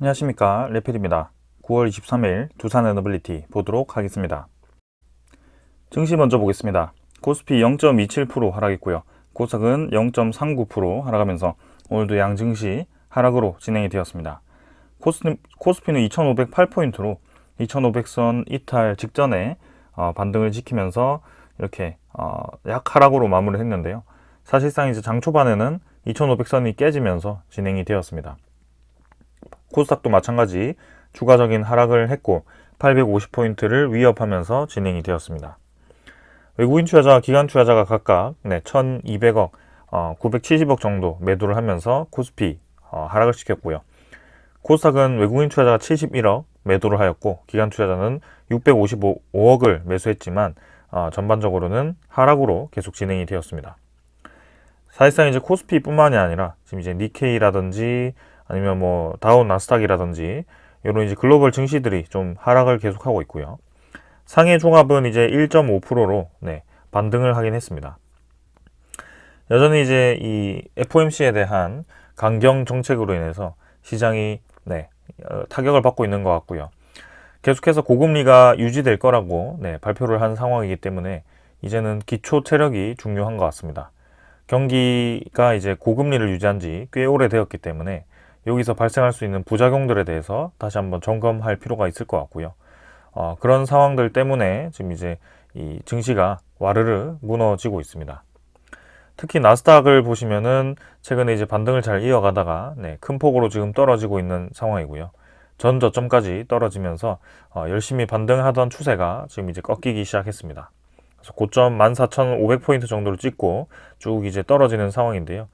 안녕하십니까, 레필입니다. 9월 23일 두산 에너빌리티 보도록 하겠습니다. 증시 먼저 보겠습니다. 코스피 0.27% 하락했고요. 코스닥은 0.39% 하락하면서 오늘도 양증시 하락으로 진행이 되었습니다. 코스피는 2508포인트로 2500선 이탈 직전에 반등을 지키면서 이렇게 약 하락으로 마무리를 했는데요. 사실상 이제 장 초반에는 2500선이 깨지면서 진행이 되었습니다. 코스닥도 마찬가지 추가적인 하락을 했고 850포인트를 위협하면서 진행이 되었습니다. 외국인 투자자, 기관 투자자가 각각 1200억, 970억 정도 매도를 하면서 코스피 하락을 시켰고요. 코스닥은 외국인 투자자가 71억 매도를 하였고 기관 투자자는 655억을 매수했지만 전반적으로는 하락으로 계속 진행이 되었습니다. 사실상 이제 코스피뿐만이 아니라 지금 이제 니케이라든지 아니면 뭐 다우 나스닥이라든지 이런 이제 글로벌 증시들이 좀 하락을 계속하고 있고요. 상해 종합은 이제 1.5%로 반등을 하긴 했습니다. 여전히 이제 이 FOMC에 대한 강경 정책으로 인해서 시장이 타격을 받고 있는 것 같고요. 계속해서 고금리가 유지될 거라고 발표를 한 상황이기 때문에 이제는 기초 체력이 중요한 것 같습니다. 경기가 이제 고금리를 유지한 지 꽤 오래되었기 때문에 여기서 발생할 수 있는 부작용들에 대해서 다시 한번 점검할 필요가 있을 것 같고요. 그런 상황들 때문에 지금 이제 이 증시가 와르르 무너지고 있습니다. 특히 나스닥을 보시면은 최근에 이제 반등을 잘 이어가다가 큰 폭으로 지금 떨어지고 있는 상황이고요. 전 저점까지 떨어지면서 열심히 반등하던 추세가 지금 이제 꺾이기 시작했습니다. 그래서 고점 14,500포인트 정도를 찍고 쭉 이제 떨어지는 상황인데요.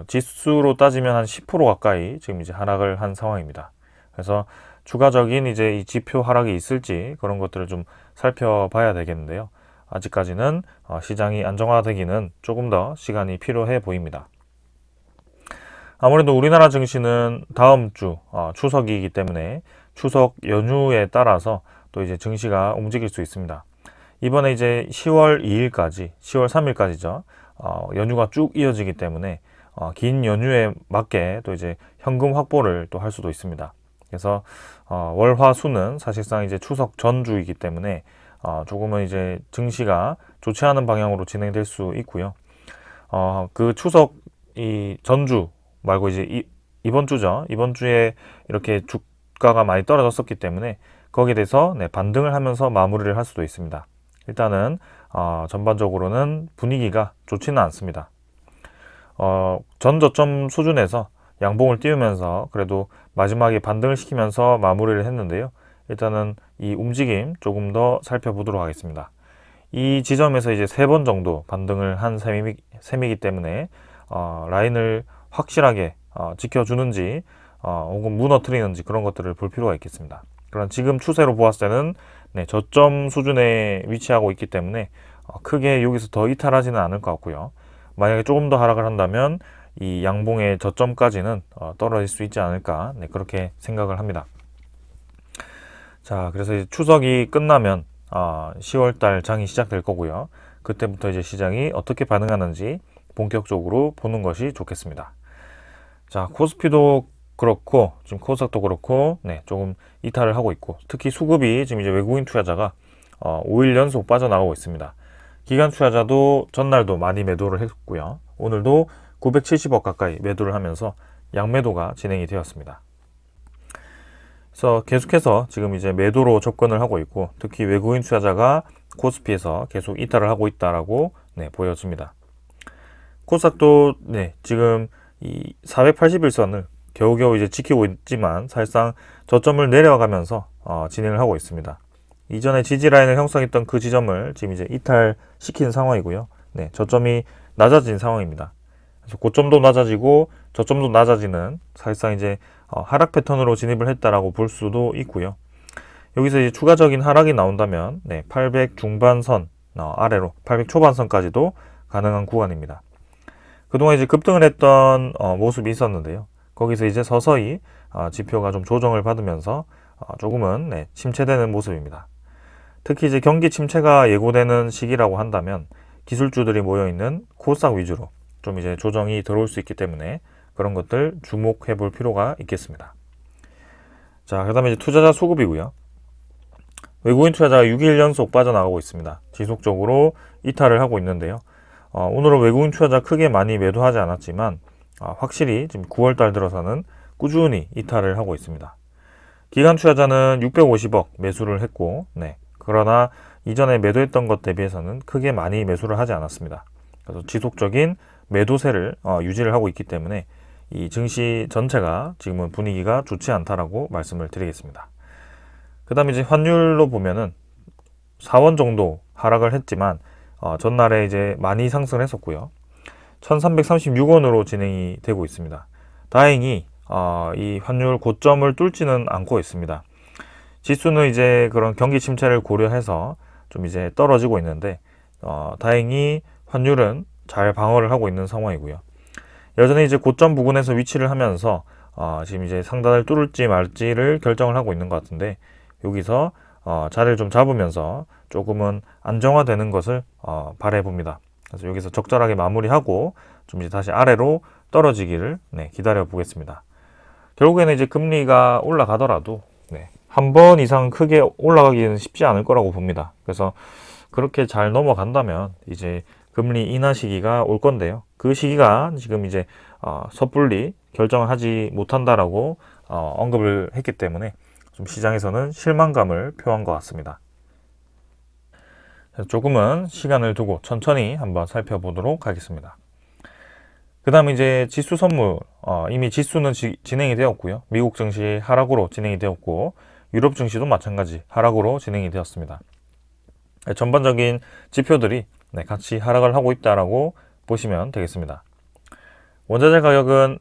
지수로 따지면 한 10% 가까이 지금 이제 하락을 한 상황입니다. 그래서 추가적인 이제 이 지표 하락이 있을지 그런 것들을 좀 살펴봐야 되겠는데요. 아직까지는 시장이 안정화되기는 조금 더 시간이 필요해 보입니다. 아무래도 우리나라 증시는 다음 주 추석이기 때문에 추석 연휴에 따라서 또 이제 증시가 움직일 수 있습니다. 이번에 이제 10월 2일까지, 10월 3일까지죠. 연휴가 쭉 이어지기 때문에 긴 연휴에 맞게 또 이제 현금 확보를 또 할 수도 있습니다. 그래서 월화수는 사실상 이제 추석 전주이기 때문에 조금은 이제 증시가 좋지 않은 방향으로 진행될 수 있고요. 그 추석 이 전주 말고 이제 이번 주죠. 이번 주에 이렇게 주가가 많이 떨어졌었기 때문에 거기에 대해서 반등을 하면서 마무리를 할 수도 있습니다. 일단은 전반적으로는 분위기가 좋지는 않습니다. 전 저점 수준에서 양봉을 띄우면서 그래도 마지막에 반등을 시키면서 마무리를 했는데요. 일단은 이 움직임 조금 더 살펴보도록 하겠습니다. 이 지점에서 이제 3번 정도 반등을 한 셈이기 때문에 라인을 확실하게 지켜주는지 혹은 무너뜨리는지 그런 것들을 볼 필요가 있겠습니다. 그럼 지금 추세로 보았을 때는 저점 수준에 위치하고 있기 때문에 크게 여기서 더 이탈하지는 않을 것 같고요. 만약에 조금 더 하락을 한다면 이 양봉의 저점까지는 떨어질 수 있지 않을까 그렇게 생각을 합니다. 자, 그래서 이제 추석이 끝나면 10월달 장이 시작될 거고요. 그때부터 이제 시장이 어떻게 반응하는지 본격적으로 보는 것이 좋겠습니다. 자, 코스피도 그렇고 지금 코스닥도 그렇고 조금 이탈을 하고 있고 특히 수급이 지금 이제 외국인 투자자가 5일 연속 빠져나가고 있습니다. 기관 투자자도 전날도 많이 매도를 했고요. 오늘도 970억 가까이 매도를 하면서 양매도가 진행이 되었습니다. 그래서 계속해서 지금 이제 매도로 접근을 하고 있고 특히 외국인 투자자가 코스피에서 계속 이탈을 하고 있다라고 보여집니다. 코스닥도 지금 이 481선을 겨우겨우 이제 지키고 있지만 사실상 저점을 내려가면서 진행을 하고 있습니다. 이전에 지지 라인을 형성했던 그 지점을 지금 이제 이탈시킨 상황이고요. 저점이 낮아진 상황입니다. 그래서 고점도 낮아지고 저점도 낮아지는 사실상 이제 하락 패턴으로 진입을 했다라고 볼 수도 있고요. 여기서 이제 추가적인 하락이 나온다면 800 중반선 아래로 800 초반선까지도 가능한 구간입니다. 그동안 이제 급등을 했던 모습이 있었는데요. 거기서 이제 서서히 지표가 좀 조정을 받으면서 조금은 침체되는 모습입니다. 특히 이제 경기 침체가 예고되는 시기라고 한다면 기술주들이 모여있는 코스닥 위주로 좀 이제 조정이 들어올 수 있기 때문에 그런 것들 주목해 볼 필요가 있겠습니다. 자, 그 다음에 이제 투자자 수급이고요. 외국인 투자자가 6일 연속 빠져나가고 있습니다. 지속적으로 이탈을 하고 있는데요. 오늘은 외국인 투자자 크게 많이 매도하지 않았지만 확실히 지금 9월 달 들어서는 꾸준히 이탈을 하고 있습니다. 기관 투자자는 650억 매수를 했고, 그러나 이전에 매도했던 것 대비해서는 크게 많이 매수를 하지 않았습니다. 그래서 지속적인 매도세를 유지를 하고 있기 때문에 이 증시 전체가 지금은 분위기가 좋지 않다라고 말씀을 드리겠습니다. 그 다음에 이제 환율로 보면은 4원 정도 하락을 했지만 전날에 이제 많이 상승을 했었고요. 1336원으로 진행이 되고 있습니다. 다행히 이 환율 고점을 뚫지는 않고 있습니다. 지수는 이제 그런 경기 침체를 고려해서 좀 이제 떨어지고 있는데 다행히 환율은 잘 방어를 하고 있는 상황이고요. 여전히 이제 고점 부근에서 위치를 하면서 지금 이제 상단을 뚫을지 말지를 결정을 하고 있는 것 같은데 여기서 자리를 좀 잡으면서 조금은 안정화되는 것을 바라봅니다. 그래서 여기서 적절하게 마무리하고 좀 이제 다시 아래로 떨어지기를 기다려 보겠습니다. 결국에는 이제 금리가 올라가더라도 한 번 이상 크게 올라가기는 쉽지 않을 거라고 봅니다. 그래서 그렇게 잘 넘어간다면 이제 금리 인하 시기가 올 건데요. 그 시기가 지금 이제 섣불리 결정을 하지 못한다라고 언급을 했기 때문에 좀 시장에서는 실망감을 표한 것 같습니다. 조금은 시간을 두고 천천히 한번 살펴보도록 하겠습니다. 그 다음에 이제 지수 선물, 이미 지수는 진행이 되었고요. 미국 증시 하락으로 진행이 되었고 유럽 증시도 마찬가지 하락으로 진행이 되었습니다. 전반적인 지표들이 같이 하락을 하고 있다라고 보시면 되겠습니다. 원자재 가격은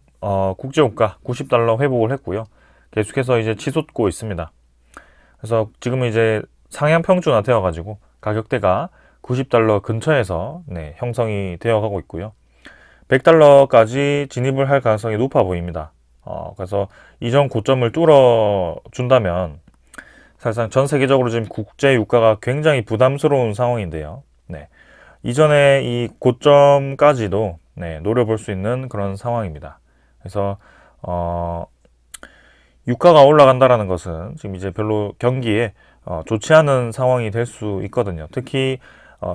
국제유가 90달러 회복을 했고요. 계속해서 이제 치솟고 있습니다. 그래서 지금은 이제 상향 평준화 되어 가지고 가격대가 90달러 근처에서 형성이 되어 가고 있고요. 100달러까지 진입을 할 가능성이 높아 보입니다. 그래서 이전 고점을 뚫어 준다면 사실상 전 세계적으로 지금 국제 유가가 굉장히 부담스러운 상황인데요. 이전에 이 고점까지도 노려볼 수 있는 그런 상황입니다. 그래서 유가가 올라간다라는 것은 지금 이제 별로 경기에 좋지 않은 상황이 될 수 있거든요. 특히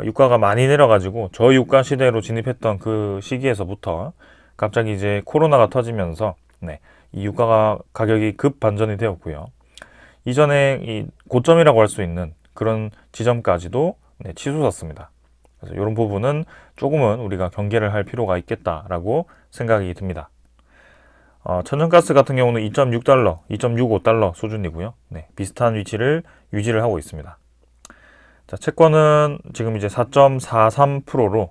유가가 많이 내려가지고 저유가 시대로 진입했던 그 시기에서부터 갑자기 이제 코로나가 터지면서 이 유가가 가격이 급 반전이 되었고요. 이전에 이 고점이라고 할 수 있는 그런 지점까지도 치솟았습니다. 그래서 이런 부분은 조금은 우리가 경계를 할 필요가 있겠다라고 생각이 듭니다. 천연가스 같은 경우는 2.6달러, 2.65달러 수준이고요. 비슷한 위치를 유지를 하고 있습니다. 자, 채권은 지금 이제 4.43%로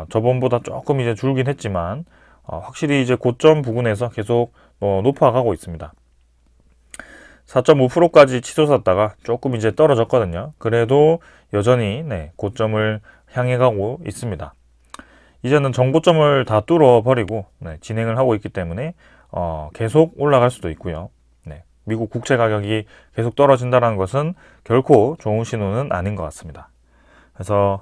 저번보다 조금 이제 줄긴 했지만 확실히 이제 고점 부근에서 계속 높아가고 있습니다. 4.5%까지 치솟았다가 조금 이제 떨어졌거든요. 그래도 여전히 고점을 향해 가고 있습니다. 이제는 전고점을 다 뚫어 버리고 진행을 하고 있기 때문에 계속 올라갈 수도 있고요. 미국 국채 가격이 계속 떨어진다는 것은 결코 좋은 신호는 아닌 것 같습니다. 그래서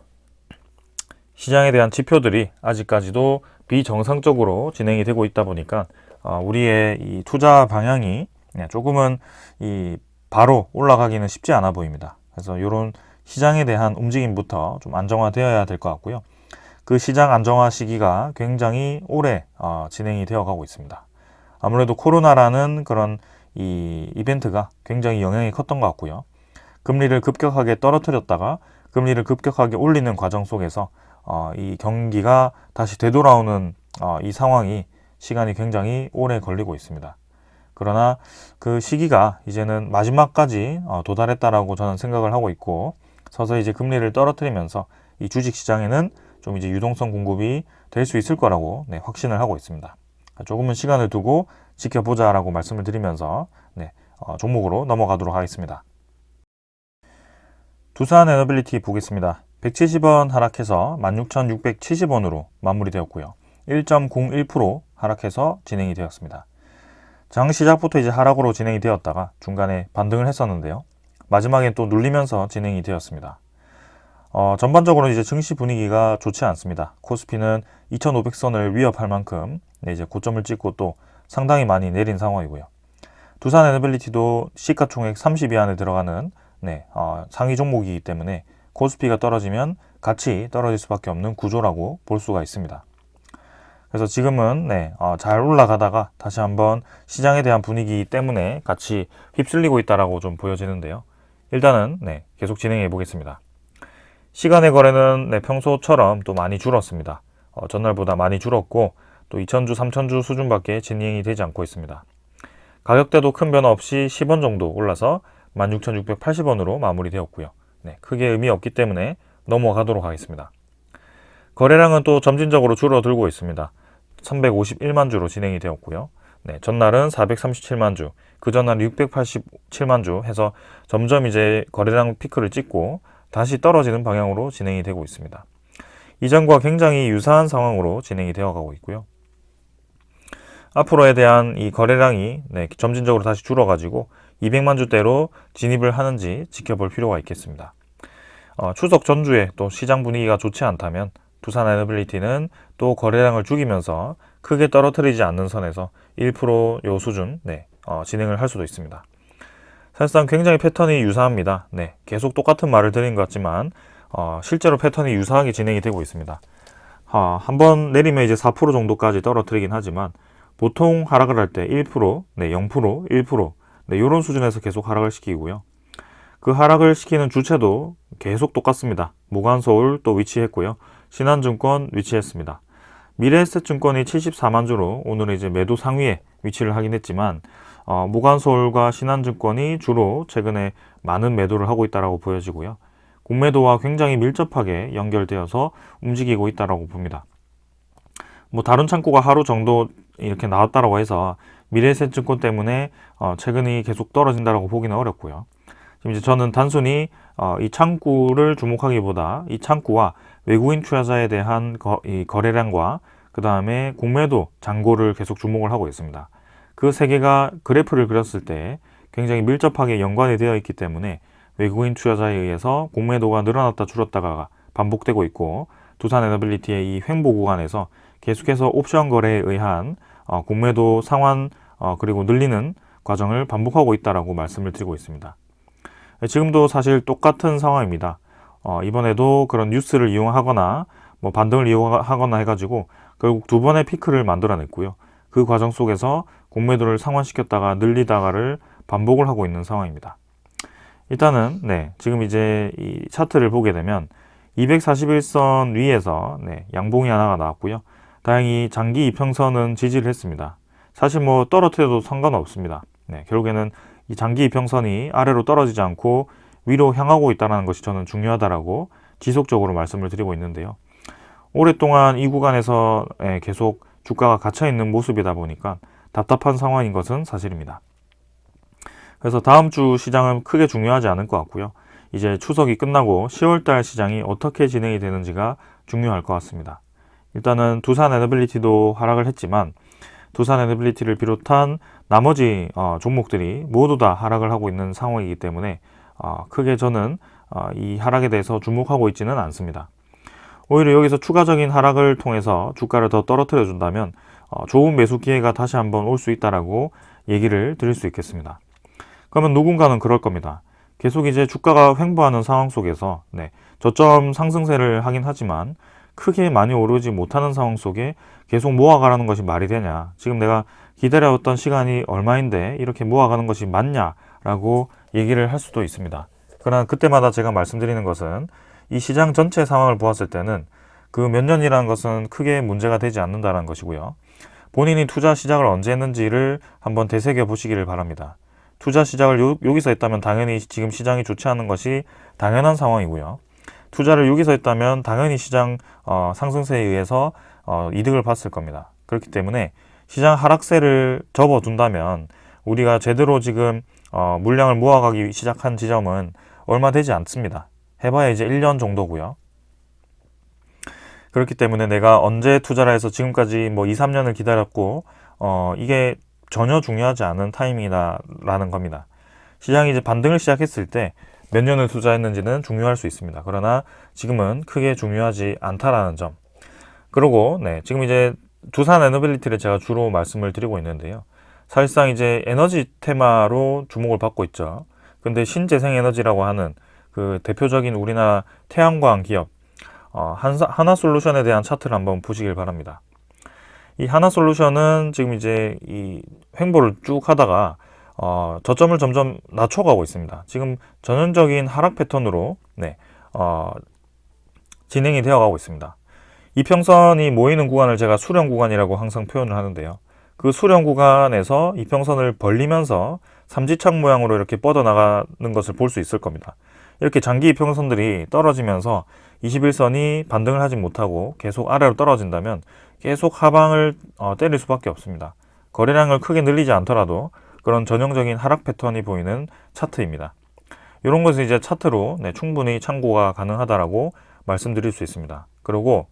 시장에 대한 지표들이 아직까지도 비정상적으로 진행이 되고 있다 보니까 우리의 이 투자 방향이 조금은 바로 올라가기는 쉽지 않아 보입니다. 그래서 이런 시장에 대한 움직임부터 좀 안정화되어야 될 것 같고요. 그 시장 안정화 시기가 굉장히 오래 진행이 되어 가고 있습니다. 아무래도 코로나라는 그런 이 이벤트가 굉장히 영향이 컸던 것 같고요. 금리를 급격하게 떨어뜨렸다가 금리를 급격하게 올리는 과정 속에서 이 경기가 다시 되돌아오는 이 상황이 시간이 굉장히 오래 걸리고 있습니다. 그러나 그 시기가 이제는 마지막까지 도달했다라고 저는 생각을 하고 있고 서서히 이제 금리를 떨어뜨리면서 이 주식 시장에는 좀 이제 유동성 공급이 될 수 있을 거라고 확신을 하고 있습니다. 조금은 시간을 두고 지켜보자라고 말씀을 드리면서 종목으로 넘어가도록 하겠습니다. 두산 에너빌리티 보겠습니다. 170원 하락해서 16,670원으로 마무리되었고요. 1.01% 하락해서 진행이 되었습니다. 장 시작부터 이제 하락으로 진행이 되었다가 중간에 반등을 했었는데요. 마지막에 또 눌리면서 진행이 되었습니다. 전반적으로 이제 증시 분위기가 좋지 않습니다. 코스피는 2,500선을 위협할 만큼 이제 고점을 찍고 또 상당히 많이 내린 상황이고요. 두산 에너빌리티도 시가총액 30위 안에 들어가는 상위 종목이기 때문에 코스피가 떨어지면 같이 떨어질 수밖에 없는 구조라고 볼 수가 있습니다. 그래서 지금은 잘 올라가다가 다시 한번 시장에 대한 분위기 때문에 같이 휩쓸리고 있다라고 좀 보여지는데요. 일단은 계속 진행해 보겠습니다. 시간의 거래는 평소처럼 또 많이 줄었습니다. 전날보다 많이 줄었고 또 2,000주, 3,000주 수준밖에 진행이 되지 않고 있습니다. 가격대도 큰 변화 없이 10원 정도 올라서 16,680원으로 마무리되었고요. 크게 의미 없기 때문에 넘어가도록 하겠습니다. 거래량은 또 점진적으로 줄어들고 있습니다. 351만 주로 진행이 되었고요. 전날은 437만 주, 그 전날 687만 주 해서 점점 이제 거래량 피크를 찍고 다시 떨어지는 방향으로 진행이 되고 있습니다. 이전과 굉장히 유사한 상황으로 진행이 되어가고 있고요. 앞으로에 대한 이 거래량이 점진적으로 다시 줄어가지고 200만 주대로 진입을 하는지 지켜볼 필요가 있겠습니다. 추석 전주에 또 시장 분위기가 좋지 않다면 두산 에너빌리티는 또 거래량을 죽이면서 크게 떨어뜨리지 않는 선에서 1% 수준 진행을 할 수도 있습니다. 사실상 굉장히 패턴이 유사합니다. 계속 똑같은 말을 드린 것 같지만 실제로 패턴이 유사하게 진행이 되고 있습니다. 한번 내리면 이제 4% 정도까지 떨어뜨리긴 하지만 보통 하락을 할 때 1%, 0%, 1% 이런 수준에서 계속 하락을 시키고요. 그 하락을 시키는 주체도 계속 똑같습니다. 모간서울 또 위치했고요. 신한증권 위치했습니다. 미래에셋증권이 74만 주로 오늘은 이제 매도 상위에 위치를 하긴 했지만 모간서울과 신한증권이 주로 최근에 많은 매도를 하고 있다고 보여지고요. 공매도와 굉장히 밀접하게 연결되어서 움직이고 있다고 봅니다. 다른 창구가 하루 정도 이렇게 나왔다고 해서 미래에셋증권 때문에 최근이 계속 떨어진다고 보기는 어렵고요. 지금 이제 저는 단순히 이 창구를 주목하기보다 이 창구와 외국인 투자자에 대한 이 거래량과 그 다음에 공매도 잔고를 계속 주목을 하고 있습니다. 그 세 개가 그래프를 그렸을 때 굉장히 밀접하게 연관이 되어 있기 때문에 외국인 투자자에 의해서 공매도가 늘어났다 줄었다가 반복되고 있고 두산 에너빌리티의 이 횡보 구간에서 계속해서 옵션 거래에 의한 공매도 상환 그리고 늘리는 과정을 반복하고 있다고 말씀을 드리고 있습니다. 지금도 사실 똑같은 상황입니다. 이번에도 그런 뉴스를 이용하거나 반등을 이용하거나 해가지고 결국 두 번의 피크를 만들어냈고요. 그 과정 속에서 공매도를 상환시켰다가 늘리다가를 반복을 하고 있는 상황입니다. 일단은 지금 이제 이 차트를 보게 되면 241선 위에서 양봉이 하나가 나왔고요. 다행히 장기 이평선은 지지를 했습니다. 사실 떨어뜨려도 상관없습니다. 결국에는 이 장기 이평선이 아래로 떨어지지 않고 위로 향하고 있다는 것이 저는 중요하다라고 지속적으로 말씀을 드리고 있는데요. 오랫동안 이 구간에서 계속 주가가 갇혀 있는 모습이다 보니까 답답한 상황인 것은 사실입니다. 그래서 다음 주 시장은 크게 중요하지 않을 것 같고요. 이제 추석이 끝나고 10월달 시장이 어떻게 진행이 되는지가 중요할 것 같습니다. 일단은 두산 에너빌리티도 하락을 했지만 두산 에너빌리티를 비롯한 나머지 종목들이 모두 다 하락을 하고 있는 상황이기 때문에 크게 저는 이 하락에 대해서 주목하고 있지는 않습니다. 오히려 여기서 추가적인 하락을 통해서 주가를 더 떨어뜨려 준다면 좋은 매수 기회가 다시 한번 올 수 있다라고 얘기를 드릴 수 있겠습니다. 그러면 누군가는 그럴 겁니다. 계속 이제 주가가 횡보하는 상황 속에서 저점 상승세를 하긴 하지만 크게 많이 오르지 못하는 상황 속에 계속 모아가라는 것이 말이 되냐, 지금 내가 기다려왔던 시간이 얼마인데 이렇게 모아가는 것이 맞냐라고 얘기를 할 수도 있습니다. 그러나 그때마다 제가 말씀드리는 것은 이 시장 전체 상황을 보았을 때는 그 몇 년이라는 것은 크게 문제가 되지 않는다는 것이고요. 본인이 투자 시작을 언제 했는지를 한번 되새겨 보시기를 바랍니다. 투자 시작을 여기서 했다면 당연히 지금 시장이 좋지 않은 것이 당연한 상황이고요. 투자를 여기서 했다면 당연히 시장 상승세에 의해서 이득을 봤을 겁니다. 그렇기 때문에 시장 하락세를 접어둔다면 우리가 제대로 지금 물량을 모아가기 시작한 지점은 얼마 되지 않습니다. 해봐야 이제 1년 정도고요. 그렇기 때문에 내가 언제 투자를 해서 지금까지 2, 3년을 기다렸고 이게 전혀 중요하지 않은 타이밍이다라는 겁니다. 시장이 이제 반등을 시작했을 때 몇 년을 투자했는지는 중요할 수 있습니다. 그러나 지금은 크게 중요하지 않다라는 점. 그리고 지금 이제 두산 에너빌리티를 제가 주로 말씀을 드리고 있는데요. 사실상 이제 에너지 테마로 주목을 받고 있죠. 근데 신재생에너지라고 하는 그 대표적인 우리나라 태양광 기업 하나솔루션에 대한 차트를 한번 보시길 바랍니다. 이 하나솔루션은 지금 이제 이 횡보를 쭉 하다가 저점을 점점 낮춰가고 있습니다. 지금 전형적인 하락 패턴으로 진행이 되어 가고 있습니다. 이평선이 모이는 구간을 제가 수렴 구간이라고 항상 표현을 하는데요. 그 수렴 구간에서 이평선을 벌리면서 삼지창 모양으로 이렇게 뻗어나가는 것을 볼 수 있을 겁니다. 이렇게 장기 이평선들이 떨어지면서 21선이 반등을 하지 못하고 계속 아래로 떨어진다면 계속 하방을 때릴 수밖에 없습니다. 거래량을 크게 늘리지 않더라도 그런 전형적인 하락 패턴이 보이는 차트입니다. 이런 것을 이제 차트로 충분히 참고가 가능하다라고 말씀드릴 수 있습니다. 그리고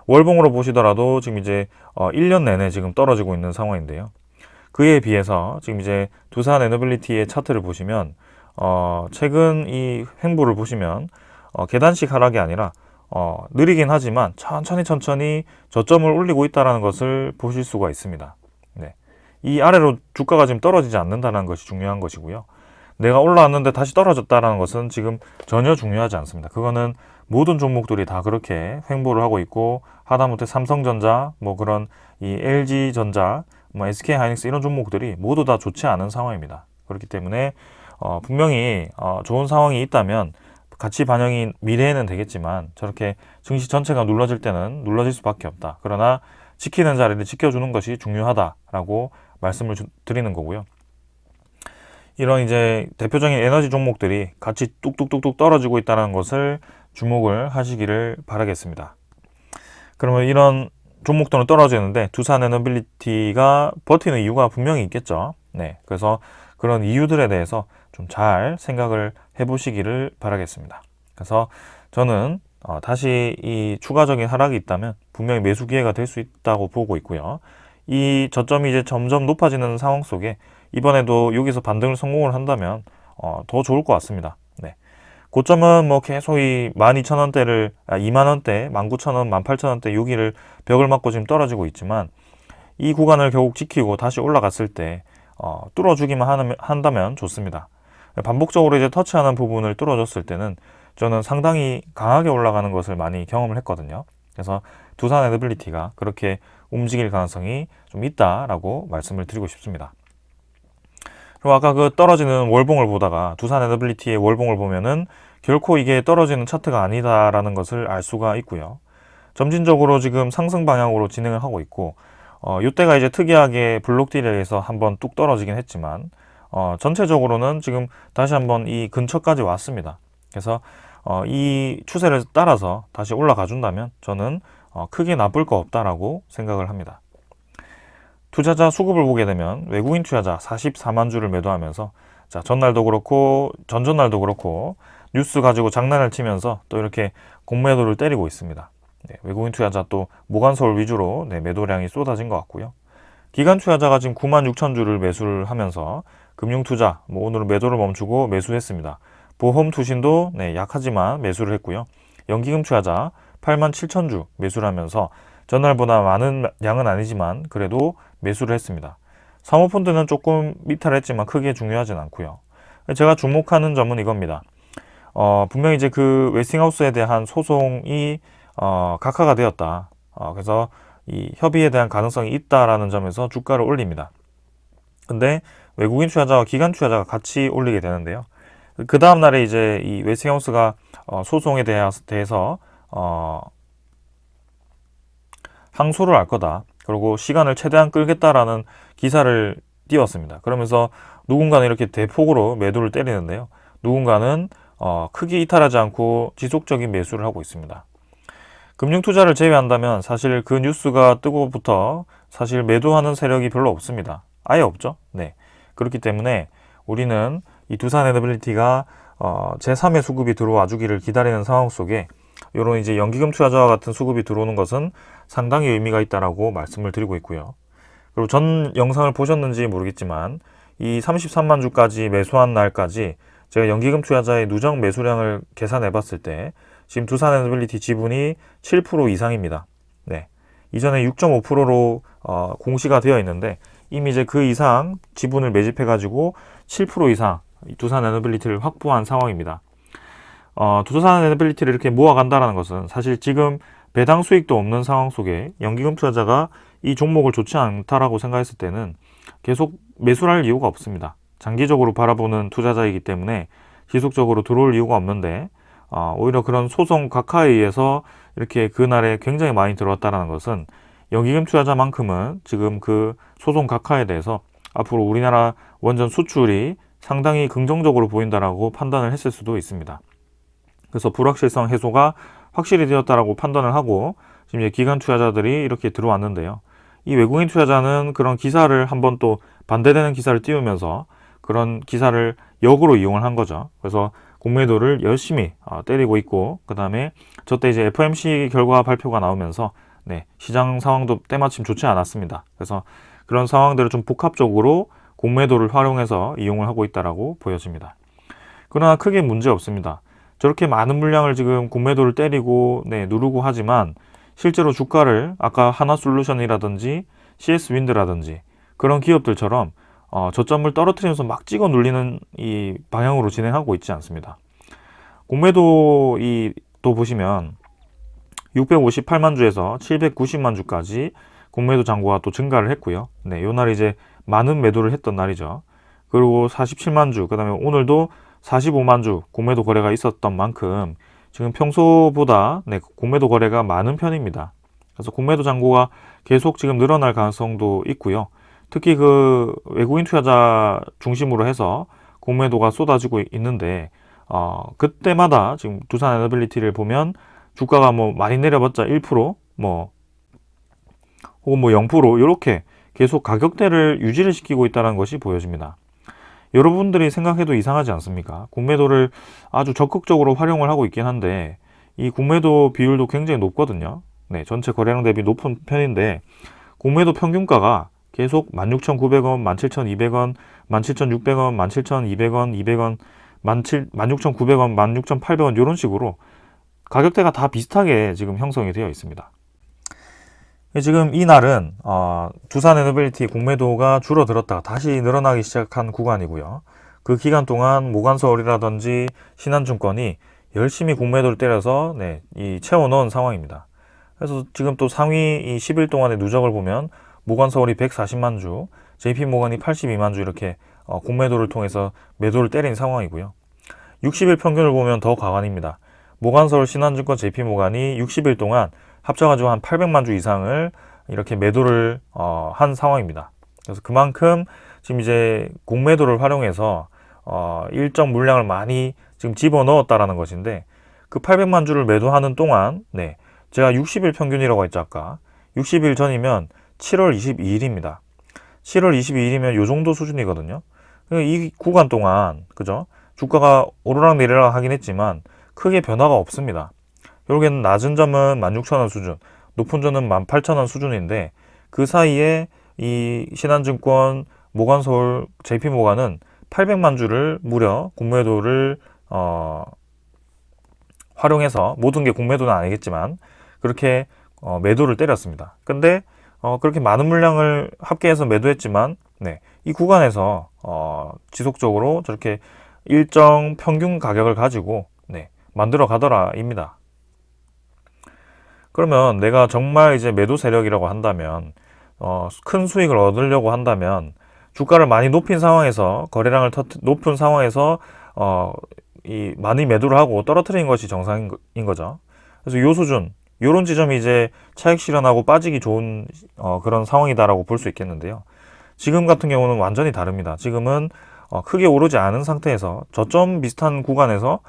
월봉으로 보시더라도 지금 이제 1년 내내 지금 떨어지고 있는 상황인데요. 그에 비해서 지금 이제 두산 에너빌리티의 차트를 보시면 최근 이 횡보를 보시면 계단식 하락이 아니라 느리긴 하지만 천천히 저점을 올리고 있다는 것을 보실 수가 있습니다. 네. 이 아래로 주가가 지금 떨어지지 않는다는 것이 중요한 것이고요. 내가 올라왔는데 다시 떨어졌다는 것은 지금 전혀 중요하지 않습니다. 그거는 모든 종목들이 다 그렇게 횡보를 하고 있고, 하다못해 삼성전자, 뭐 그런 이 LG전자, 뭐 SK하이닉스 이런 종목들이 모두 다 좋지 않은 상황입니다. 그렇기 때문에 분명히 좋은 상황이 있다면 같이 반영이 미래에는 되겠지만 저렇게 증시 전체가 눌러질 때는 눌러질 수밖에 없다. 그러나 지키는 자리를 지켜주는 것이 중요하다라고 말씀을 드리는 거고요. 이런 이제 대표적인 에너지 종목들이 같이 뚝뚝뚝뚝 떨어지고 있다는 것을 주목을 하시기를 바라겠습니다. 그러면 이런 종목들은 떨어지는데 두산 에너빌리티가 버티는 이유가 분명히 있겠죠. 네, 그래서 그런 이유들에 대해서 좀 잘 생각을 해보시기를 바라겠습니다. 그래서 저는 다시 이 추가적인 하락이 있다면 분명히 매수 기회가 될 수 있다고 보고 있고요. 이 저점이 이제 점점 높아지는 상황 속에 이번에도 여기서 반등을 성공을 한다면 더 좋을 것 같습니다. 네. 고점은 뭐 계속 이 12,000원대를 2만원대, 19,000원, 18,000원대 여기를 벽을 맞고 지금 떨어지고 있지만 이 구간을 결국 지키고 다시 올라갔을 때 뚫어주기만 한다면 좋습니다. 반복적으로 이제 터치하는 부분을 뚫어줬을 때는 저는 상당히 강하게 올라가는 것을 많이 경험을 했거든요. 그래서 두산 에너빌리티가 그렇게 움직일 가능성이 좀 있다라고 말씀을 드리고 싶습니다. 그리고 아까 그 떨어지는 월봉을 보다가 두산 에너빌리티의 월봉을 보면은 결코 이게 떨어지는 차트가 아니다라는 것을 알 수가 있고요. 점진적으로 지금 상승 방향으로 진행을 하고 있고 이때가 이제 특이하게 블록딜에 의해서 한번 뚝 떨어지긴 했지만 전체적으로는 지금 다시 한번 이 근처까지 왔습니다. 그래서 이 추세를 따라서 다시 올라가 준다면 저는 크게 나쁠 거 없다라고 생각을 합니다. 투자자 수급을 보게 되면 외국인 투자자 44만 주를 매도하면서 자, 전날도 그렇고 전전날도 그렇고 뉴스 가지고 장난을 치면서 또 이렇게 공매도를 때리고 있습니다. 네, 외국인 투자자 또 모간서울 위주로 매도량이 쏟아진 것 같고요. 기관 투자자가 지금 9만 6천 주를 매수를 하면서 금융투자 오늘은 매도를 멈추고 매수했습니다. 보험 투신도 약하지만 매수를 했고요. 연기금 투자자 8만 7천 주 매수를 하면서 전날보다 많은 양은 아니지만 그래도 매수를 했습니다. 사모펀드는 조금 이탈했지만 크게 중요하진 않고요. 제가 주목하는 점은 이겁니다. 분명히 이제 그 웨스팅하우스에 대한 소송이 각하가 되었다. 그래서 이 협의에 대한 가능성이 있다라는 점에서 주가를 올립니다. 근데 외국인 투자자와 기관 투자자가 같이 올리게 되는데요. 그 다음 날에 이제 이 웨스팅하우스가 소송에 대해서 항소를 할 거다. 그리고 시간을 최대한 끌겠다라는 기사를 띄웠습니다. 그러면서 누군가는 이렇게 대폭으로 매도를 때리는데요. 누군가는 크게 이탈하지 않고 지속적인 매수를 하고 있습니다. 금융투자를 제외한다면 사실 그 뉴스가 뜨고부터 사실 매도하는 세력이 별로 없습니다. 아예 없죠. 네. 그렇기 때문에 우리는 이 두산 에너빌리티가 제3의 수급이 들어와 주기를 기다리는 상황 속에 이런 이제 연기금 투자자와 같은 수급이 들어오는 것은 상당히 의미가 있다라고 말씀을 드리고 있고요. 그리고 전 영상을 보셨는지 모르겠지만 이 33만 주까지 매수한 날까지 제가 연기금 투자자의 누적 매수량을 계산해 봤을 때 지금 두산 에너빌리티 지분이 7% 이상입니다. 네. 이전에 6.5%로 공시가 되어 있는데 이미 이제 그 이상 지분을 매집해 가지고 7% 이상 두산 에너빌리티를 확보한 상황입니다. 두산 에너빌리티를 이렇게 모아간다는 것은 사실 지금 배당 수익도 없는 상황 속에 연기금 투자자가 이 종목을 좋지 않다라고 생각했을 때는 계속 매수를 할 이유가 없습니다. 장기적으로 바라보는 투자자이기 때문에 지속적으로 들어올 이유가 없는데 오히려 그런 소송 각하에 의해서 이렇게 그날에 굉장히 많이 들어왔다는 것은 연기금 투자자만큼은 지금 그 소송 각하에 대해서 앞으로 우리나라 원전 수출이 상당히 긍정적으로 보인다라고 판단을 했을 수도 있습니다. 그래서 불확실성 해소가 확실히 되었다라고 판단을 하고 지금 이제 기관 투자자들이 이렇게 들어왔는데요. 이 외국인 투자자는 그런 기사를 한번 또 반대되는 기사를 띄우면서 그런 기사를 역으로 이용을 한 거죠. 그래서 공매도를 열심히 때리고 있고, 그 다음에 저때 이제 FOMC 결과 발표가 나오면서 시장 상황도 때마침 좋지 않았습니다. 그래서 그런 상황들을 좀 복합적으로 공매도를 활용해서 이용을 하고 있다라고 보여집니다. 그러나 크게 문제 없습니다. 저렇게 많은 물량을 지금 공매도를 때리고 누르고 하지만 실제로 주가를 아까 하나솔루션이라든지 CS윈드라든지 그런 기업들처럼 저점을 떨어뜨리면서 막 찍어 눌리는 이 방향으로 진행하고 있지 않습니다. 공매도 또 보시면 658만 주에서 790만 주까지 공매도 잔고가 또 증가를 했고요. 요 날이 이제 많은 매도를 했던 날이죠. 그리고 47만 주, 그 다음에 오늘도 45만 주 공매도 거래가 있었던 만큼 지금 평소보다 공매도 거래가 많은 편입니다. 그래서 공매도 잔고가 계속 지금 늘어날 가능성도 있고요. 특히 그 외국인 투자자 중심으로 해서 공매도가 쏟아지고 있는데 그때마다 지금 두산 에너빌리티를 보면 주가가 뭐 많이 내려봤자 1% 혹은 0% 이렇게 계속 가격대를 유지를 시키고 있다는 것이 보여집니다. 여러분들이 생각해도 이상하지 않습니까? 공매도를 아주 적극적으로 활용을 하고 있긴 한데 이 공매도 비율도 굉장히 높거든요. 전체 거래량 대비 높은 편인데 공매도 평균가가 계속 16,900원, 17,200원, 17,600원, 17,200원, 200원, 16,900원, 16,800원 이런 식으로 가격대가 다 비슷하게 지금 형성이 되어 있습니다. 지금 이 날은 두산 에너빌리티 공매도가 줄어들었다가 다시 늘어나기 시작한 구간이고요. 그 기간 동안 모간서울이라든지 신한증권이 열심히 공매도를 때려서 채워넣은 상황입니다. 그래서 지금 또 상위 이 10일 동안의 누적을 보면 모간서울이 140만 주, JP모건이 82만 주 이렇게 공매도를 통해서 매도를 때린 상황이고요. 60일 평균을 보면 더 과관입니다. 모간서울, 신한증권, JP모건이 60일 동안 합쳐가지고 한 800만 주 이상을 이렇게 매도를 한 상황입니다. 그래서 그만큼 지금 이제 공매도를 활용해서 일정 물량을 많이 지금 집어넣었다라는 것인데 그 800만 주를 매도하는 동안 제가 60일 평균이라고 했죠 아까. 60일 전이면 7월 22일입니다. 7월 22일이면 요 정도 수준이거든요. 이 구간 동안 그죠? 주가가 오르락 내리락 하긴 했지만 크게 변화가 없습니다. 결국에는 낮은 점은 16,000원 수준, 높은 점은 18,000원 수준인데 그 사이에 이 신한증권, 모간서울, JP모건은 800만 주를 무려 공매도를 활용해서 모든 게 공매도는 아니겠지만 그렇게 매도를 때렸습니다. 근데 그렇게 많은 물량을 합계해서 매도했지만 이 구간에서 지속적으로 저렇게 일정 평균 가격을 가지고 만들어 가더라입니다. 그러면 내가 정말 이제 매도 세력이라고 한다면 큰 수익을 얻으려고 한다면 주가를 많이 높인 상황에서 거래량을 높은 상황에서 많이 매도를 하고 떨어뜨리는 것이 정상인 거죠. 그래서 요 수준, 요런 지점이 이제 차익 실현하고 빠지기 좋은 그런 상황이다라고 볼 수 있겠는데요. 지금 같은 경우는 완전히 다릅니다. 지금은 크게 오르지 않은 상태에서 저점 비슷한 구간에서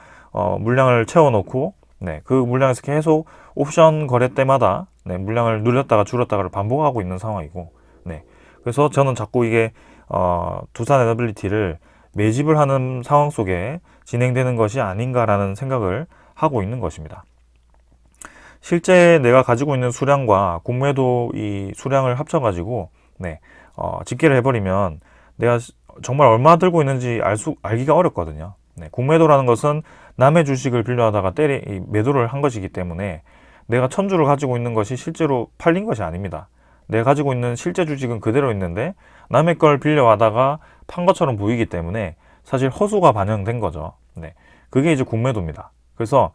물량을 채워놓고 그 물량에서 계속 옵션 거래 때마다 물량을 늘렸다가 줄였다가를 반복하고 있는 상황이고 그래서 저는 자꾸 이게 두산 에너빌리티를 매집을 하는 상황 속에 진행되는 것이 아닌가라는 생각을 하고 있는 것입니다. 실제 내가 가지고 있는 수량과 공매도 이 수량을 합쳐가지고 집계를 해버리면 내가 정말 얼마 들고 있는지 알기가 어렵거든요. 공매도라는 것은 남의 주식을 빌려하다가 매도를 한 것이기 때문에 내가 1000주를 가지고 있는 것이 실제로 팔린 것이 아닙니다. 내 가지고 있는 실제 주식은 그대로 있는데 남의 걸 빌려와다가 판 것처럼 보이기 때문에 사실 허수가 반영된 거죠. 네. 그게 이제 공매도입니다. 그래서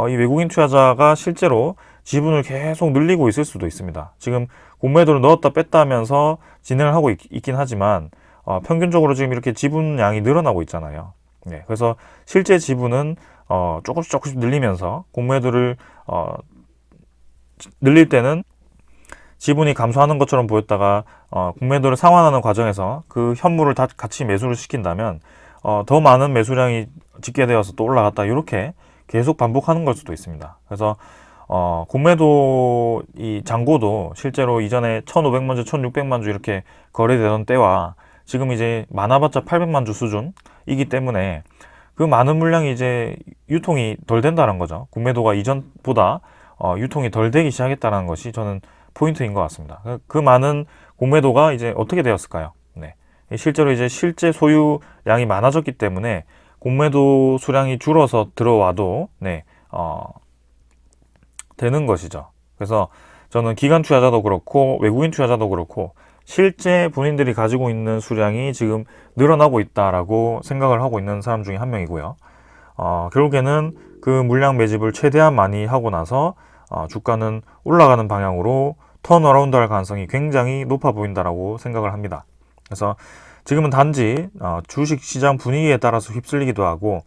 이 외국인 투자자가 실제로 지분을 계속 늘리고 있을 수도 있습니다. 지금 공매도를 넣었다 뺐다 하면서 진행을 하고 있긴 하지만 평균적으로 지금 이렇게 지분량이 늘어나고 있잖아요. 네. 그래서 실제 지분은 조금씩 늘리면서 공매도를 늘릴 때는 지분이 감소하는 것처럼 보였다가 공매도를 상환하는 과정에서 그 현물을 다 같이 매수를 시킨다면 더 많은 매수량이 집계되어서 또 올라갔다 이렇게 계속 반복하는 걸 수도 있습니다. 그래서 공매도 이 잔고도 실제로 이전에 1,500만 주, 1,600만 주 이렇게 거래되던 때와 지금 이제 많아봤자 800만 주 수준이기 때문에 그 많은 물량이 이제 유통이 덜 된다는 거죠. 공매도가 이전보다 유통이 덜 되기 시작했다는 것이 저는 포인트인 것 같습니다. 그 많은 공매도가 이제 어떻게 되었을까요? 네. 실제로 이제 실제 소유량이 많아졌기 때문에 공매도 수량이 줄어서 들어와도 네, 되는 것이죠. 그래서 저는 기관 투자자도 그렇고 외국인 투자자도 그렇고 실제 본인들이 가지고 있는 수량이 지금 늘어나고 있다라고 생각을 하고 있는 사람 중에 한 명이고요. 결국에는 그 물량 매집을 최대한 많이 하고 나서 주가는 올라가는 방향으로 턴어라운드 할 가능성이 굉장히 높아 보인다라고 생각을 합니다. 그래서 지금은 단지 주식 시장 분위기에 따라서 휩쓸리기도 하고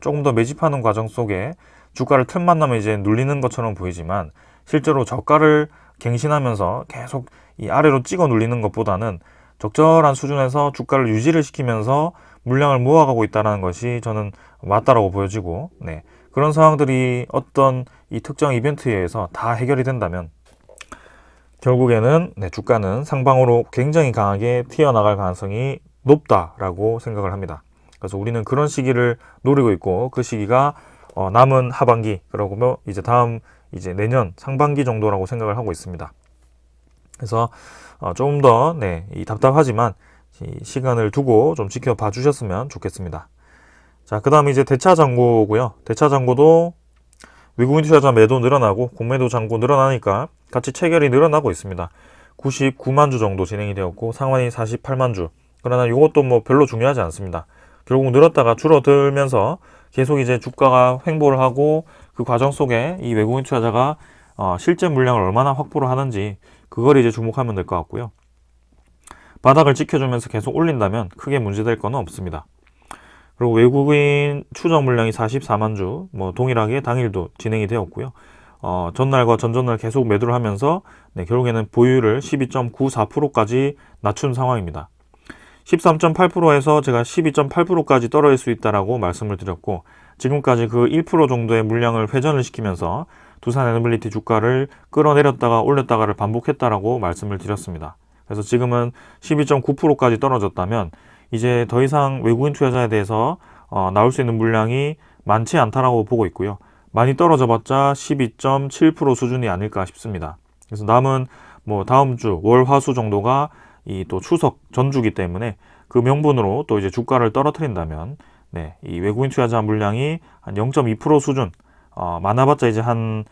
조금 더 매집하는 과정 속에 주가를 틈만 나면 이제 눌리는 것처럼 보이지만 실제로 저가를 갱신하면서 계속 이 아래로 찍어 눌리는 것보다는 적절한 수준에서 주가를 유지를 시키면서 물량을 모아가고 있다는 것이 저는 맞다라고 보여지고, 네. 그런 상황들이 어떤 이 특정 이벤트에 의해서 다 해결이 된다면 결국에는 네, 주가는 상방으로 굉장히 강하게 튀어나갈 가능성이 높다라고 생각을 합니다. 그래서 우리는 그런 시기를 노리고 있고 그 시기가 남은 하반기 그러고 이제 다음 이제 내년 상반기 정도라고 생각을 하고 있습니다. 그래서 조금 더 네, 이 답답하지만 이 시간을 두고 좀 지켜봐 주셨으면 좋겠습니다. 자, 그 다음 이제 대차 잔고고요. 대차 잔고도 외국인 투자자 매도 늘어나고 공매도 잔고 늘어나니까 같이 체결이 늘어나고 있습니다. 99만 주 정도 진행이 되었고 상환이 48만 주. 그러나 이것도 뭐 별로 중요하지 않습니다. 결국 늘었다가 줄어들면서 계속 이제 주가가 횡보를 하고 그 과정 속에 이 외국인 투자자가 실제 물량을 얼마나 확보를 하는지 그걸 이제 주목하면 될 것 같고요. 바닥을 지켜주면서 계속 올린다면 크게 문제될 건 없습니다. 그리고 외국인 추정 물량이 44만 주, 뭐 동일하게 당일도 진행이 되었고요. 전날과 전전날 계속 매도를 하면서 네, 결국에는 보유를 12.94%까지 낮춘 상황입니다. 13.8%에서 제가 12.8%까지 떨어질 수 있다라고 말씀을 드렸고 지금까지 그 1% 정도의 물량을 회전을 시키면서 두산에너빌리티 주가를 끌어내렸다가 올렸다가를 반복했다라고 말씀을 드렸습니다. 그래서 지금은 12.9%까지 떨어졌다면 이제 더 이상 외국인 투자자에 대해서 나올 수 있는 물량이 많지 않다라고 보고 있고요. 많이 떨어져 봤자 12.7% 수준이 아닐까 싶습니다. 그래서 남은 뭐 다음 주 월, 화, 수 정도가 이 또 추석 전주기 때문에 그 명분으로 또 이제 주가를 떨어뜨린다면 네, 이 외국인 투자자 물량이 한 0.2% 수준 많아봤자 이제 한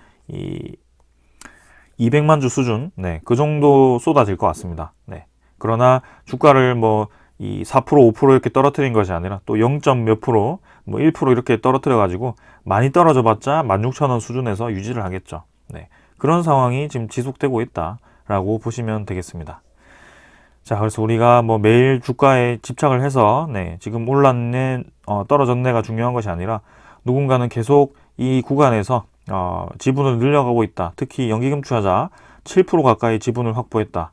200만 주 수준 네, 그 정도 쏟아질 것 같습니다. 네. 그러나 주가를 뭐 이 4%, 5% 이렇게 떨어뜨린 것이 아니라 또 0. 몇 프로, 뭐 1% 이렇게 떨어뜨려 가지고 많이 떨어져 봤자 16,000원 수준에서 유지를 하겠죠. 네. 그런 상황이 지금 지속되고 있다라고 보시면 되겠습니다. 자, 그래서 우리가 뭐 매일 주가에 집착을 해서 네, 지금 올랐네, 떨어졌네가 중요한 것이 아니라 누군가는 계속 이 구간에서 지분을 늘려가고 있다. 특히 연기금 투자자 7% 가까이 지분을 확보했다.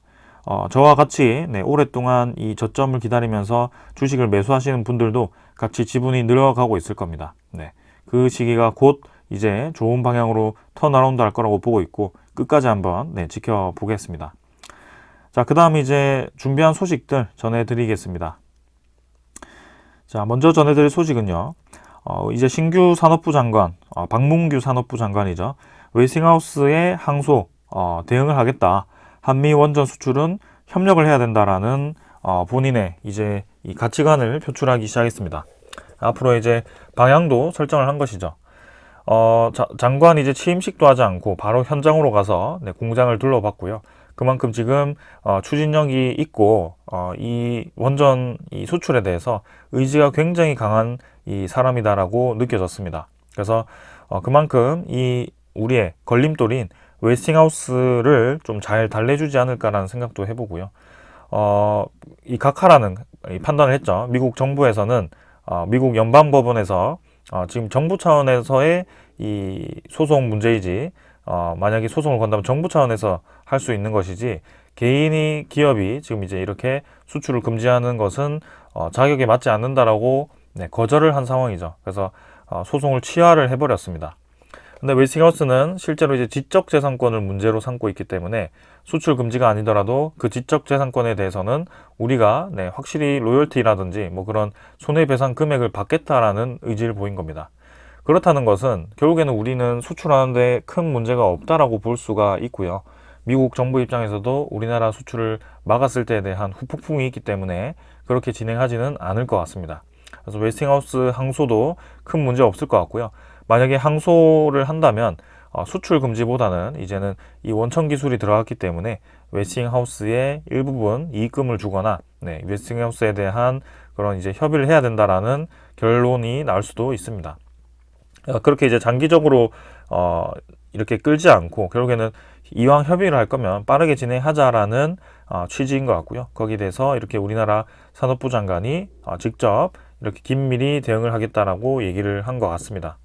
저와 같이 네, 오랫동안 이 저점을 기다리면서 주식을 매수하시는 분들도 같이 지분이 늘어가고 있을 겁니다. 네, 그 시기가 곧 이제 좋은 방향으로 턴어라운드 할 거라고 보고 있고 끝까지 한번 네, 지켜보겠습니다. 자, 그 다음 이제 준비한 소식들 전해드리겠습니다. 자, 먼저 전해드릴 소식은요. 이제 신규 산업부 장관, 박문규 산업부 장관이죠. 웨스팅하우스의 항소 대응을 하겠다. 한미 원전 수출은 협력을 해야 된다라는 본인의 이제 이 가치관을 표출하기 시작했습니다. 앞으로 이제 방향도 설정을 한 것이죠. 장관이 이제 취임식도 하지 않고 바로 현장으로 가서 네, 공장을 둘러봤고요. 그만큼 지금 추진력이 있고 이 원전 이 수출에 대해서 의지가 굉장히 강한 이 사람이다라고 느껴졌습니다. 그래서 그만큼 이 우리의 걸림돌인 웨스팅하우스를 좀 잘 달래주지 않을까라는 생각도 해보고요. 이 각하라는 이 판단을 했죠. 미국 정부에서는 미국 연방법원에서 지금 정부 차원에서의 이 소송 문제이지 만약에 소송을 건다면 정부 차원에서 할 수 있는 것이지 개인이 기업이 지금 이제 이렇게 수출을 금지하는 것은 자격에 맞지 않는다라고 거절을 한 상황이죠. 그래서 소송을 취하를 해버렸습니다. 근데 웨스팅하우스는 실제로 이제 지적재산권을 문제로 삼고 있기 때문에 수출 금지가 아니더라도 그 지적재산권에 대해서는 우리가 확실히 로열티라든지 뭐 그런 손해배상 금액을 받겠다라는 의지를 보인 겁니다. 그렇다는 것은 결국에는 우리는 수출하는데 큰 문제가 없다라고 볼 수가 있고요. 미국 정부 입장에서도 우리나라 수출을 막았을 때에 대한 후폭풍이 있기 때문에 그렇게 진행하지는 않을 것 같습니다. 그래서 웨스팅하우스 항소도 큰 문제 없을 것 같고요. 만약에 항소를 한다면 수출 금지보다는 이제는 이 원천 기술이 들어갔기 때문에 웨스팅하우스에 일부분 이익금을 주거나 웨스팅하우스에 대한 그런 이제 협의를 해야 된다라는 결론이 나올 수도 있습니다. 그렇게 이제 장기적으로 이렇게 끌지 않고 결국에는 이왕 협의를 할 거면 빠르게 진행하자라는 취지인 것 같고요. 거기에 대해서 이렇게 우리나라 산업부 장관이 직접 이렇게 긴밀히 대응을 하겠다라고 얘기를 한 것 같습니다.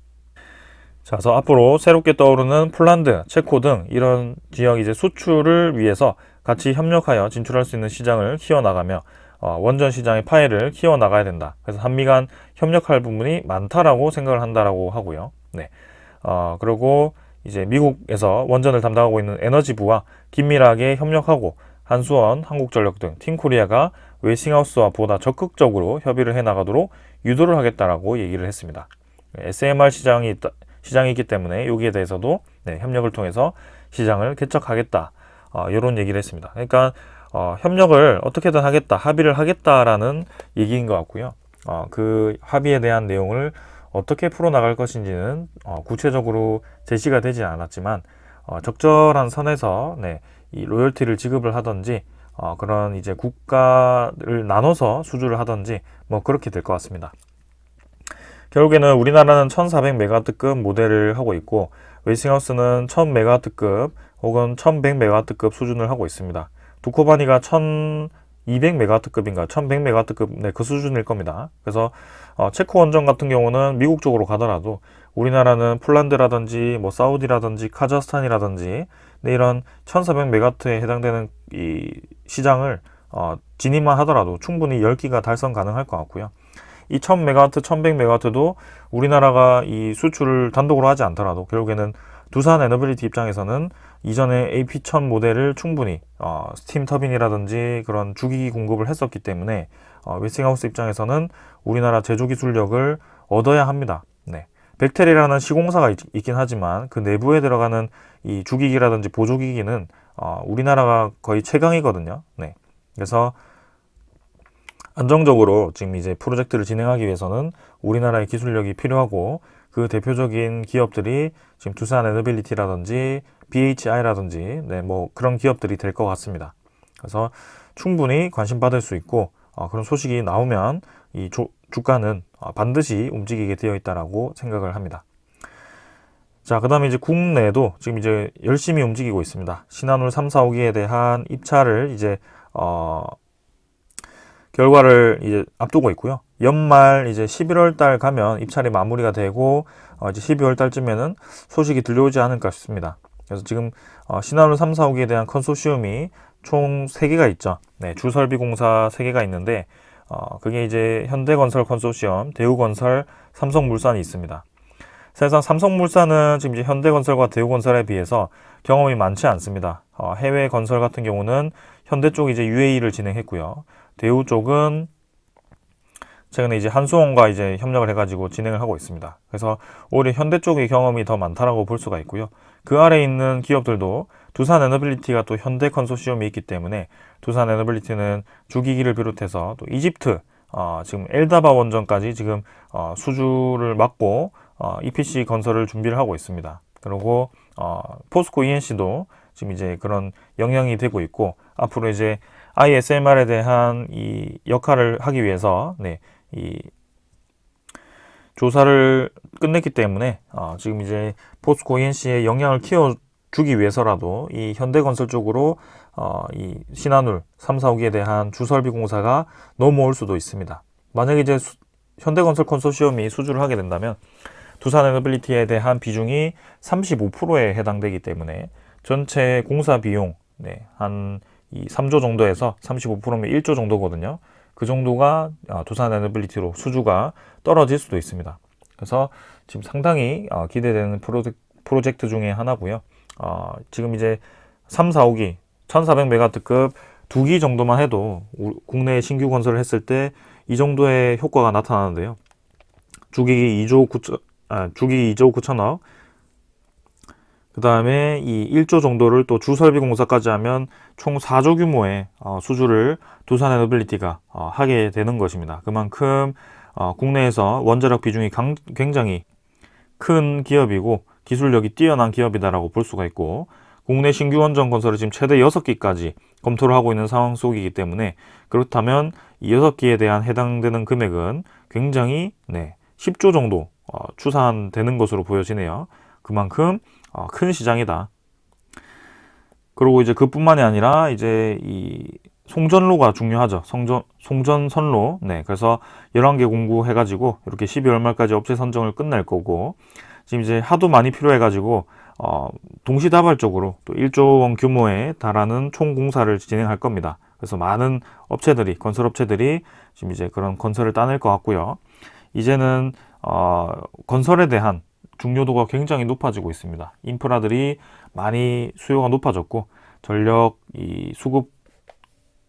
자, 그래서 앞으로 새롭게 떠오르는 폴란드, 체코 등 이런 지역 이제 수출을 위해서 같이 협력하여 진출할 수 있는 시장을 키워나가며 원전 시장의 파해를 키워나가야 된다. 그래서 한미 간 협력할 부분이 많다라고 생각을 한다라고 하고요. 그리고 이제 미국에서 원전을 담당하고 있는 에너지부와 긴밀하게 협력하고 한수원, 한국전력 등 팀코리아가 웨스팅하우스와 보다 적극적으로 협의를 해나가도록 유도를 하겠다라고 얘기를 했습니다. SMR 시장이 있기 때문에 여기에 대해서도 협력을 통해서 시장을 개척하겠다. 이런 얘기를 했습니다. 그러니까 협력을 어떻게든 하겠다, 합의를 하겠다라는 얘기인 것 같고요. 그 합의에 대한 내용을 어떻게 풀어나갈 것인지는 구체적으로 제시가 되지 않았지만 적절한 선에서 이 로열티를 지급을 하든지 그런 이제 국가를 나눠서 수주를 하든지 뭐 그렇게 될 것 같습니다. 결국에는 우리나라는 1400메가와트급 모델을 하고 있고 웨스팅하우스는 1000메가와트급 혹은 1100메가와트급 수준을 하고 있습니다. 두코바니가 1200메가와트급인가 1100메가와트급 그 수준일 겁니다. 그래서 체코 원전 같은 경우는 미국 쪽으로 가더라도 우리나라는 폴란드라든지 뭐 사우디라든지 카자흐스탄이라든지 이런 1400메가와트에 해당되는 이 시장을 진입만 하더라도 충분히 10기가 달성 가능할 것 같고요. 이 1000메가와트, 1100메가와트도 우리나라가 이 수출을 단독으로 하지 않더라도 결국에는 두산 에너빌리티 입장에서는 이전에 AP1000 모델을 충분히 스팀 터빈이라든지 그런 주기기 공급을 했었기 때문에 웨스팅하우스 입장에서는 우리나라 제조 기술력을 얻어야 합니다. 벡텔이라는 시공사가 있긴 하지만 그 내부에 들어가는 이 주기기라든지 보조기기는 우리나라가 거의 최강이거든요. 그래서 안정적으로 지금 이제 프로젝트를 진행하기 위해서는 우리나라의 기술력이 필요하고 그 대표적인 기업들이 지금 두산 에너빌리티라든지 BHI라든지 뭐 그런 기업들이 될 것 같습니다. 그래서 충분히 관심 받을 수 있고 그런 소식이 나오면 이 주가는 반드시 움직이게 되어 있다라고 생각을 합니다. 자, 그 다음에 이제 국내도 지금 이제 열심히 움직이고 있습니다. 신한울 3, 4, 5기에 대한 입찰을 이제 결과를 이제 앞두고 있고요. 연말 이제 11월 달 가면 입찰이 마무리가 되고 이제 12월 달쯤에는 소식이 들려오지 않을까 싶습니다. 그래서 지금 신한울 3, 4, 5기에 대한 컨소시엄이 총 3개가 있죠. 주설비공사 3개가 있는데 그게 이제 현대건설 컨소시엄, 대우건설, 삼성물산이 있습니다. 사실상 삼성물산은 지금 이제 현대건설과 대우건설에 비해서 경험이 많지 않습니다. 해외 건설 같은 경우는 현대 쪽이 이제 UAE를 진행했고요. 대우 쪽은 최근에 이제 한수원과 이제 협력을 해가지고 진행을 하고 있습니다. 그래서 오히려 현대 쪽의 경험이 더 많다라고 볼 수가 있고요. 그 아래에 있는 기업들도 두산 에너빌리티가 또 현대 컨소시엄이 있기 때문에 두산 에너빌리티는 주기기를 비롯해서 또 이집트 지금 엘다바 원전까지 지금 수주를 맡고 EPC 건설을 준비를 하고 있습니다. 그리고 포스코 ENC도 지금 이제 그런 영향이 되고 있고, 앞으로 이제 ISMR에 대한 이 역할을 하기 위해서 이 조사를 끝냈기 때문에 지금 이제 포스코 ENC의 영향을 키워주기 위해서라도 이 현대건설 쪽으로 이 신한울 3, 4, 5기에 대한 주설비 공사가 넘어올 수도 있습니다. 만약에 이제 현대건설 컨소시엄이 수주를 하게 된다면 두산에너빌리티에 대한 비중이 35%에 해당되기 때문에 전체 공사 비용 한 이 3조 정도에서 35%면 1조 정도거든요. 그 정도가 두산에너빌리티로 수주가 떨어질 수도 있습니다. 그래서 지금 상당히 기대되는 프로젝트 중에 하나고요. 지금 이제 3, 4, 5기 1400메가와트급 2기 정도만 해도 국내에 신규 건설을 했을 때 이 정도의 효과가 나타나는데요. 주기기 2조 9천억, 그 다음에 이 1조 정도를 또 주설비 공사까지 하면 총 4조 규모의 수주를 두산에너빌리티가 하게 되는 것입니다. 그만큼 국내에서 원자력 비중이 굉장히 큰 기업이고 기술력이 뛰어난 기업이다라고 볼 수가 있고, 국내 신규 원전 건설을 지금 최대 6기까지 검토를 하고 있는 상황 속이기 때문에, 그렇다면 이 6기에 대한 해당되는 금액은 굉장히 10조 정도 추산되는 것으로 보여지네요. 그만큼 큰 시장이다. 그리고 이제 그뿐만이 아니라 이제 이 송전로가 중요하죠. 송전선로. 그래서 11개 공구해가지고 이렇게 12월 말까지 업체 선정을 끝낼 거고, 지금 이제 하도 많이 필요해가지고 동시다발적으로 또 1조 원 규모에 달하는 총공사를 진행할 겁니다. 그래서 많은 업체들이, 건설업체들이 지금 이제 그런 건설을 따낼 것 같고요. 이제는 건설에 대한 중요도가 굉장히 높아지고 있습니다. 인프라들이 많이 수요가 높아졌고, 전력 이 수급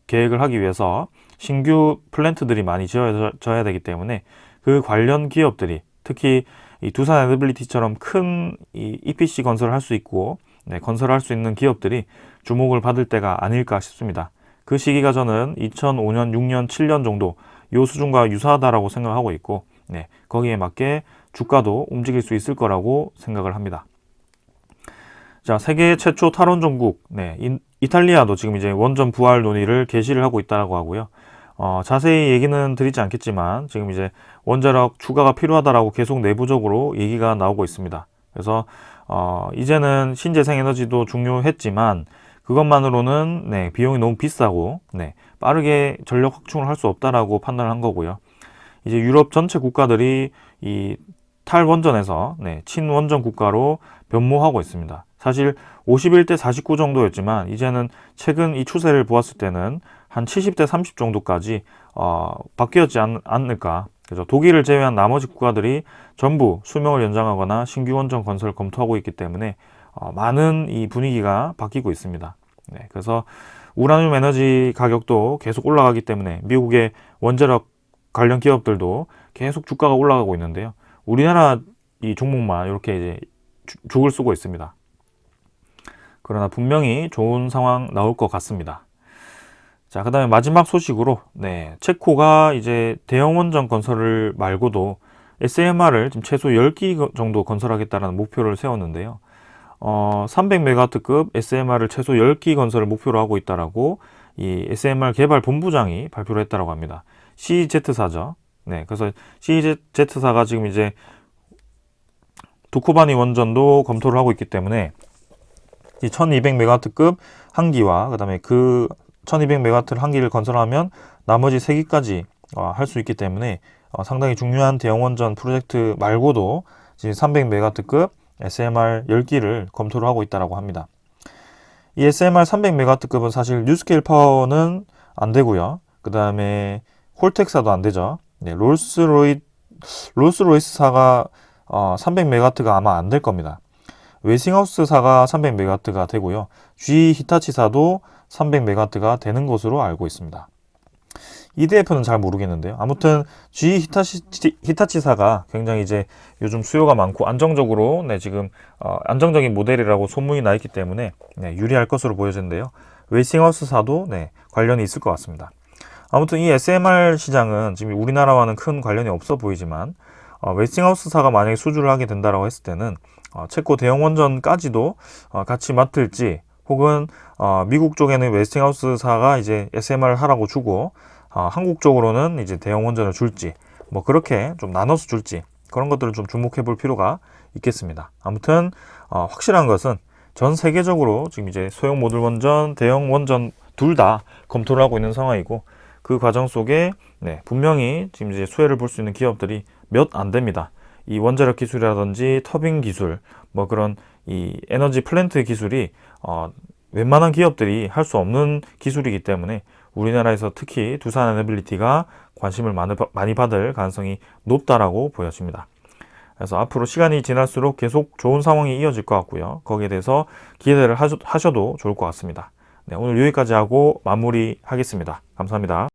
계획을 하기 위해서 신규 플랜트들이 많이 지어져야 되기 때문에 그 관련 기업들이, 특히 이 두산에너빌리티처럼 큰 이 EPC 건설을 할 수 있고 건설을 할 수 있는 기업들이 주목을 받을 때가 아닐까 싶습니다. 그 시기가 저는 2005년, 6년, 7년 정도 이 수준과 유사하다라고 생각하고 있고, 거기에 맞게 주가도 움직일 수 있을 거라고 생각을 합니다. 자, 세계 최초 탈원전 전국, 이탈리아도 지금 이제 원전 부활 논의를 개시를 하고 있다고 하고요. 자세히 얘기는 드리지 않겠지만 지금 이제 원자력 추가가 필요하다라고 계속 내부적으로 얘기가 나오고 있습니다. 그래서 이제는 신재생에너지도 중요했지만 그것만으로는 비용이 너무 비싸고 빠르게 전력 확충을 할 수 없다라고 판단을 한 거고요. 이제 유럽 전체 국가들이 이 탈원전에서 친원전 국가로 변모하고 있습니다. 사실 51대 49 정도였지만 이제는 최근 이 추세를 보았을 때는 한 70대 30 정도까지 바뀌었지 않을까. 그래서 독일을 제외한 나머지 국가들이 전부 수명을 연장하거나 신규 원전 건설을 검토하고 있기 때문에 많은 이 분위기가 바뀌고 있습니다. 그래서 우라늄 에너지 가격도 계속 올라가기 때문에 미국의 원자력 관련 기업들도 계속 주가가 올라가고 있는데요. 우리나라 이 종목만 이렇게 이제 죽을 쓰고 있습니다. 그러나 분명히 좋은 상황 나올 것 같습니다. 자, 그 다음에 마지막 소식으로 체코가 이제 대형 원전 건설을 말고도 SMR을 지금 최소 10기 정도 건설하겠다는 목표를 세웠는데요. 300메가와트급 SMR을 최소 10기 건설을 목표로 하고 있다라고 이 SMR 개발 본부장이 발표를 했다고 합니다. CZ사죠. 그래서 CZ사가 지금 이제 두코바니 원전도 검토를 하고 있기 때문에 이 1200메가와트급 한 기와 그다음에 그 1200메가와트 한 기를 건설하면 나머지 3기까지 할 수 있기 때문에 상당히 중요한 대형 원전 프로젝트 말고도 지금 300메가와트급 SMR 10기를 검토를 하고 있다고 합니다. 이 SMR 300메가와트급은 사실 뉴스케일 파워는 안 되고요. 그 다음에 홀텍사도 안 되죠. 롤스로이스사가 300메가와트가 아마 안 될 겁니다. 웨싱하우스사가 300메가와트가 되고요. GE 히타치사도 300메가와트가 되는 것으로 알고 있습니다. EDF는 잘 모르겠는데요. 아무튼 GE 히타치사가 굉장히 이제 요즘 수요가 많고 안정적으로 지금 안정적인 모델이라고 소문이 나 있기 때문에 유리할 것으로 보여지는데요. 웨싱하우스사도 관련이 있을 것 같습니다. 아무튼 이 SMR 시장은 지금 우리나라와는 큰 관련이 없어 보이지만 웨스팅하우스사가 만약에 수주를 하게 된다고 했을 때는 체코 대형 원전까지도 같이 맡을지, 혹은 미국 쪽에는 웨스팅하우스사가 이제 SMR 하라고 주고 한국 쪽으로는 이제 대형 원전을 줄지 뭐 그렇게 좀 나눠서 줄지 그런 것들을 좀 주목해 볼 필요가 있겠습니다. 아무튼 확실한 것은 전 세계적으로 지금 이제 소형 모듈 원전, 대형 원전 둘 다 검토를 하고 있는 상황이고 그 과정 속에 분명히 지금 이제 수혜를 볼 수 있는 기업들이 몇 안 됩니다. 이 원자력 기술이라든지 터빈 기술, 뭐 그런 이 에너지 플랜트 기술이 웬만한 기업들이 할 수 없는 기술이기 때문에 우리나라에서 특히 두산 에너빌리티가 관심을 많이 받을 가능성이 높다라고 보여집니다. 그래서 앞으로 시간이 지날수록 계속 좋은 상황이 이어질 것 같고요. 거기에 대해서 기대를 하셔도 좋을 것 같습니다. 네, 오늘 여기까지 하고 마무리하겠습니다. 감사합니다.